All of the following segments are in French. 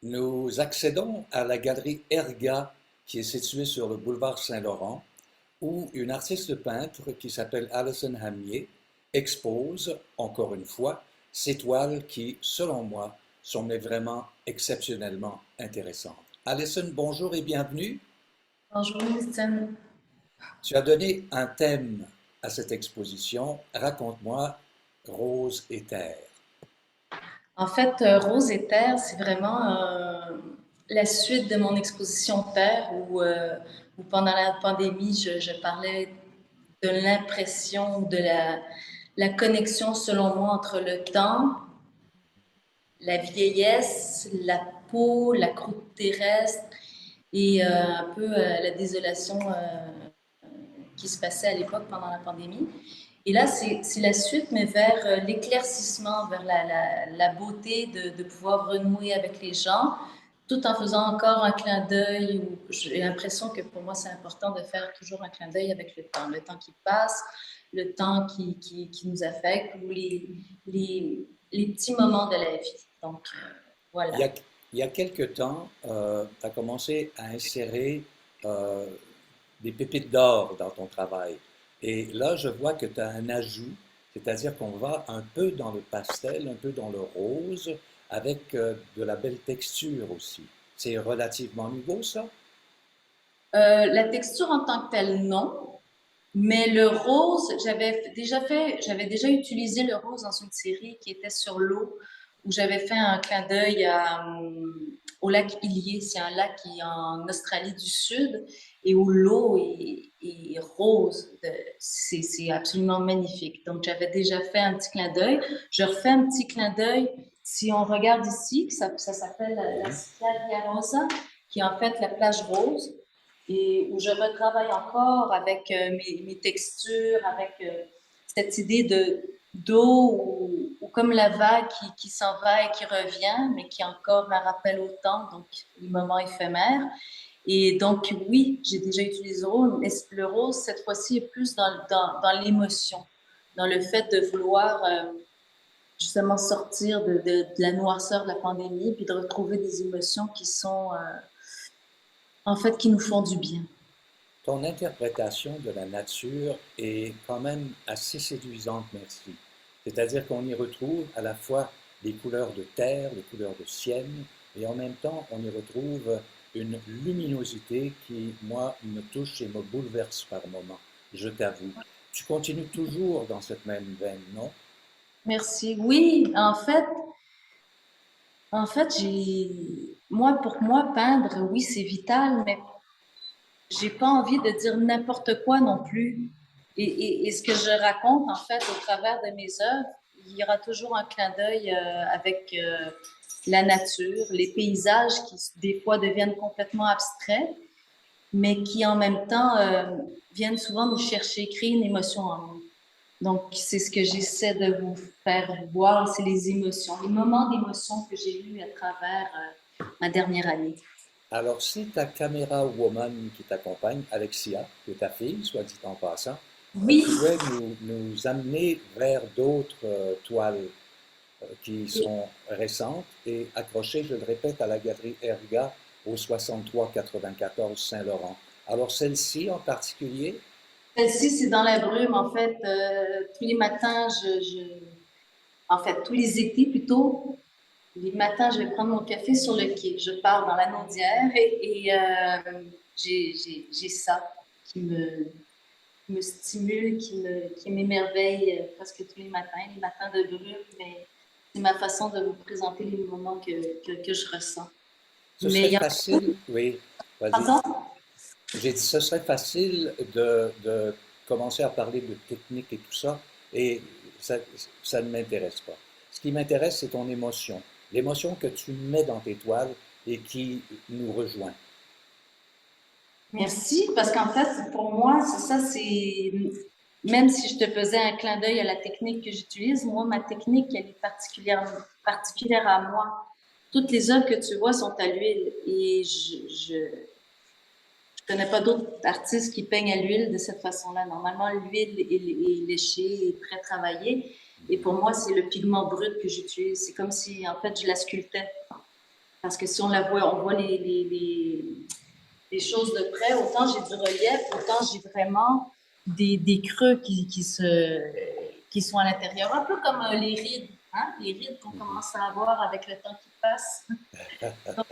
Nous accédons à la galerie Erga qui est située sur le boulevard Saint-Laurent où une artiste peintre qui s'appelle Alison Hamier expose, encore une fois, ses toiles qui, selon moi, sont mais vraiment exceptionnellement intéressantes. Alison, bonjour et bienvenue. Bonjour, Christine. Tu as donné un thème à cette exposition. Raconte-moi Rose et Terre. En fait, Rose et Terre, c'est vraiment la suite de mon exposition Terre où pendant la pandémie, je parlais de l'impression, de la connexion, selon moi, entre le temps, la vieillesse, la peau, la croûte terrestre et un peu la désolation qui se passait à l'époque pendant la pandémie. Et là, c'est la suite, mais vers l'éclaircissement, vers la beauté de pouvoir renouer avec les gens, tout en faisant encore un clin d'œil. J'ai l'impression que pour moi, c'est important de faire toujours un clin d'œil avec le temps qui passe, le temps qui nous affecte, ou les petits moments de la vie. Donc, Il voilà. y a, il y a quelque temps, tu as commencé à insérer euh, des pépites d'or dans ton travail. Et là, je vois que tu as un ajout, c'est-à-dire qu'on va un peu dans le pastel, un peu dans le rose, avec de la belle texture aussi. C'est relativement nouveau, ça? La texture en tant que telle, non. Mais le rose, j'avais déjà utilisé le rose dans une série qui était sur l'eau, où j'avais fait un clin d'œil au lac Ilié. C'est un lac qui est en Australie du Sud et où l'eau est rose. C'est absolument magnifique. Donc, j'avais déjà fait un petit clin d'œil. Je refais un petit clin d'œil. Si on regarde ici, ça s'appelle la Oui. Schiavia Rosa, qui est en fait la plage rose et où je retravaille encore avec mes textures, avec cette idée de d'eau ou comme la vague qui s'en va et qui revient, mais qui encore me rappelle au temps, donc les moments éphémères. Et donc, oui, j'ai déjà utilisé le rose, mais le rose, cette fois-ci, est plus dans l'émotion, dans le fait de vouloir justement sortir de la noirceur de la pandémie, puis de retrouver des émotions qui sont, en fait, qui nous font du bien. Ton interprétation de la nature est quand même assez séduisante, merci. C'est-à-dire qu'on y retrouve à la fois les couleurs de terre, les couleurs de ciel, et en même temps, on y retrouve une luminosité qui, moi, me touche et me bouleverse par moments, je t'avoue. Tu continues toujours dans cette même veine, non? Merci. Oui, moi, pour moi, peindre, oui, c'est vital, mais j'ai pas envie de dire n'importe quoi non plus. Et ce que je raconte, en fait, au travers de mes œuvres, il y aura toujours un clin d'œil avec la nature, les paysages qui, des fois, deviennent complètement abstraits, mais qui, en même temps, viennent souvent nous chercher, créer une émotion en nous. Donc, c'est ce que j'essaie de vous faire voir, c'est les émotions, les moments d'émotion que j'ai eus à travers ma dernière année. Alors, si ta caméra woman qui t'accompagne, Alexia, qui est ta fille, soit dit en passant, Oui, pouvait nous amener vers d'autres toiles qui sont récentes et accrochées, je le répète, à la galerie Erga au 63-94 Saint-Laurent. Alors celle-ci en particulier, celle-ci, c'est dans la brume. En fait, tous les matins, en fait, tous les étés plutôt, les matins, je vais prendre mon café sur le quai. Je pars dans la Naudière et j'ai ça qui me stimule, qui m'émerveille presque tous les matins de brume, mais c'est ma façon de vous présenter les moments que je ressens. ce Mais serait il y en facile, oui, a vas-y. pardon? J'ai dit, ce serait facile de commencer à parler de technique et tout ça, et ça, ça ne m'intéresse pas. Ce qui m'intéresse, c'est ton émotion, l'émotion que tu mets dans tes toiles et qui nous rejoint. Merci, parce qu'en fait, pour moi, c'est ça, c'est même si je te faisais un clin d'œil à la technique que j'utilise, moi, ma technique, elle est particulière à moi. Toutes les œuvres que tu vois sont à l'huile et je connais pas d'autres artistes qui peignent à l'huile de cette façon-là. Normalement, l'huile est léchée et très travaillée. Et pour moi, c'est le pigment brut que j'utilise. C'est comme si, en fait, je la sculptais Parce que si on la voit, on voit les choses de près, autant j'ai du relief, autant j'ai vraiment des creux qui sont à l'intérieur, un peu comme les rides, hein? Les rides qu'on commence à avoir avec le temps qui passe. Donc,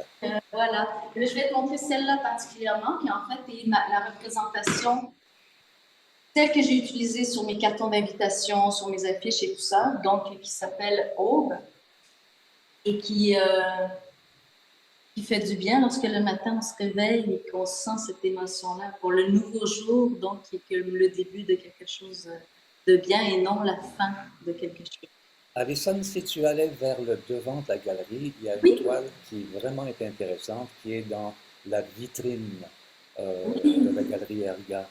voilà. Là, je vais te montrer celle-là particulièrement, qui en fait est la représentation telle que j'ai utilisée sur mes cartons d'invitation, sur mes affiches et tout ça, donc qui s'appelle Aube et qui fait du bien lorsque le matin on se réveille et qu'on sent cette émotion-là pour le nouveau jour, donc qui est que le début de quelque chose de bien et non la fin de quelque chose. Alison, si tu allais vers le devant de la galerie, il y a une Oui, toile qui vraiment est intéressante, qui est dans la vitrine de la oui, galerie Erga.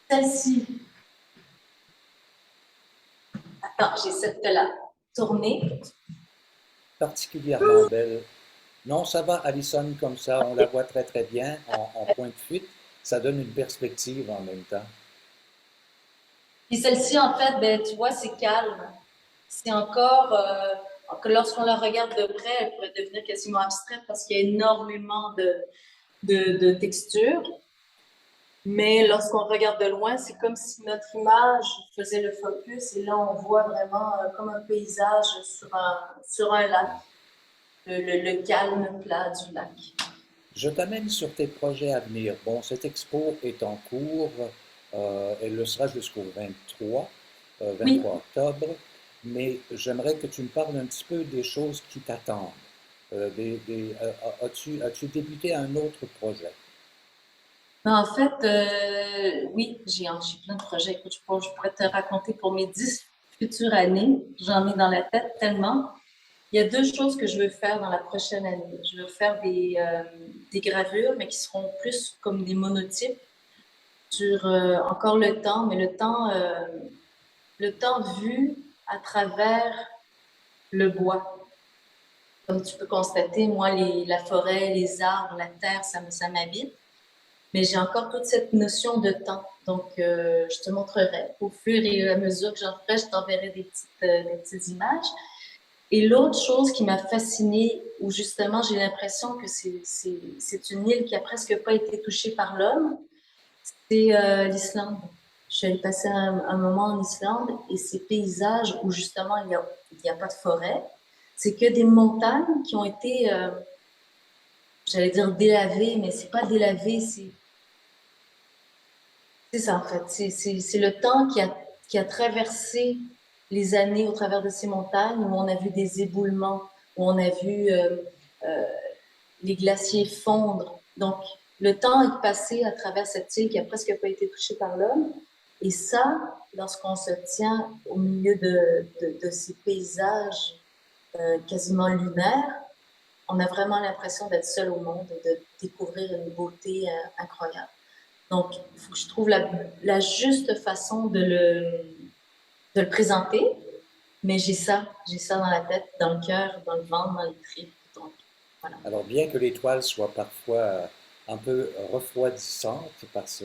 celle-ci. Attends, j'essaie de te la tourner. Particulièrement belle. Non, ça va, Alison, comme ça, on la voit très très bien en point de fuite. Ça donne une perspective en même temps. Puis celle-ci, en fait, ben, tu vois, c'est calme. C'est encore, que lorsqu'on la regarde de près, elle pourrait devenir quasiment abstraite parce qu'il y a énormément de textures. Mais lorsqu'on regarde de loin, c'est comme si notre image faisait le focus et là, on voit vraiment comme un paysage sur un lac, le calme plat du lac. Je t'amène sur tes projets à venir. Bon, cette expo est en cours, elle le sera jusqu'au 23 Oui, octobre, mais j'aimerais que tu me parles un petit peu des choses qui t'attendent. As-tu débuté un autre projet? mais en fait, oui, j'ai plein de projets. Écoute, je pourrais te raconter pour mes 10 futures années. J'en ai dans la tête tellement. Il y a deux choses que je veux faire dans la prochaine année. Je veux faire des gravures, mais qui seront plus comme des monotypes sur encore le temps, mais le temps vu à travers le bois. Comme tu peux constater, moi, la forêt, les arbres, la terre, ça m'habite. Mais j'ai encore toute cette notion de temps. Donc, je te montrerai. Au fur et à mesure que j'en ferai, je t'enverrai des petites images. Et l'autre chose qui m'a fascinée, où justement j'ai l'impression que c'est une île qui a presque pas été touchée par l'homme, c'est l'Islande. Je suis allée passer un moment en Islande et ces paysages où justement il y a pas de forêt, c'est que des montagnes qui ont été, j'allais dire délavées, mais c'est pas délavé, c'est ça en fait. C'est le temps qui a traversé les années au travers de ces montagnes où on a vu des éboulements, où on a vu euh, les glaciers fondre. Donc, le temps est passé à travers cette île qui a presque pas été touchée par l'homme. Et ça, lorsqu'on se tient au milieu de ces paysages quasiment lunaires, on a vraiment l'impression d'être seul au monde et de découvrir une beauté incroyable. Donc, il faut que je trouve la juste façon de le présenter, mais j'ai ça dans la tête, dans le cœur, dans le ventre, dans les tripes. Donc, voilà. Alors, bien que l'étoile soit parfois un peu refroidissante, parce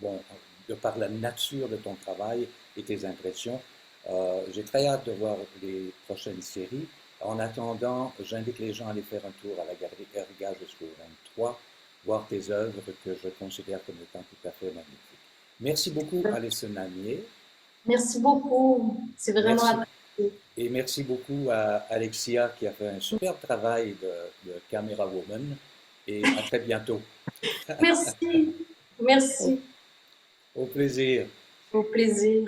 bon, de par la nature de ton travail et tes impressions, j'ai très hâte de voir les prochaines séries. En attendant, j'invite les gens à aller faire un tour à la galerie Erga jusqu'au 23, voir tes œuvres que je considère comme étant tout à fait magnifiques. Merci beaucoup, Alison Namier. Merci beaucoup. C'est vraiment Merci. apprécié. Et merci beaucoup à Alexia qui a fait un super travail de Camera Woman. Et à très bientôt. Merci. Au Merci. au plaisir. Au plaisir.